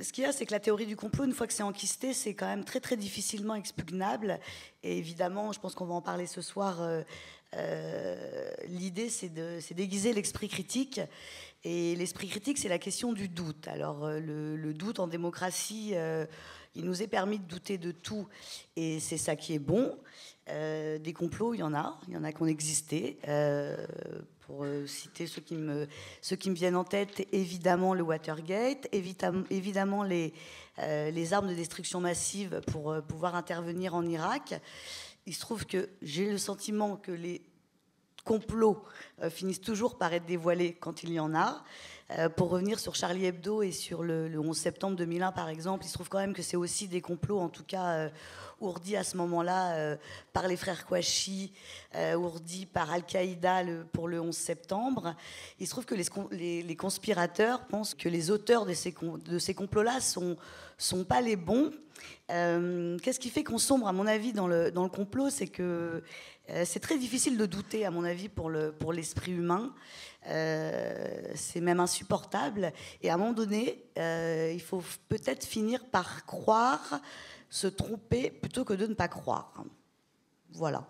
Ce qu'il y a, c'est que la théorie du complot, une fois que c'est enquisté, c'est quand même très très difficilement expugnable. Et évidemment, je pense qu'on va en parler ce soir. L'idée, c'est d'aiguiser l'esprit critique. Et l'esprit critique, c'est la question du doute. Alors, le doute en démocratie, il nous est permis de douter de tout. Et c'est ça qui est bon. Des complots, il y en a qui ont existé. Pour citer ceux qui me viennent en tête, évidemment le Watergate, évidemment les armes de destruction massive pour pouvoir intervenir en Irak. Il se trouve que j'ai le sentiment que les complots finissent toujours par être dévoilés quand il y en a. Pour revenir sur Charlie Hebdo et sur le 11 septembre 2001, par exemple, il se trouve quand même que c'est aussi des complots, en tout cas ourdis à ce moment-là par les frères Kouachi, ourdis par Al-Qaïda pour le 11 septembre. Il se trouve que les conspirateurs pensent que les auteurs de ces complots-là sont pas les bons. Qu'est-ce qui fait qu'on sombre, à mon avis, dans le complot? C'est que c'est très difficile de douter, à mon avis, pour l'esprit humain. C'est même insupportable. Et à un moment donné, il faut peut-être finir par croire, se tromper, plutôt que de ne pas croire. Voilà.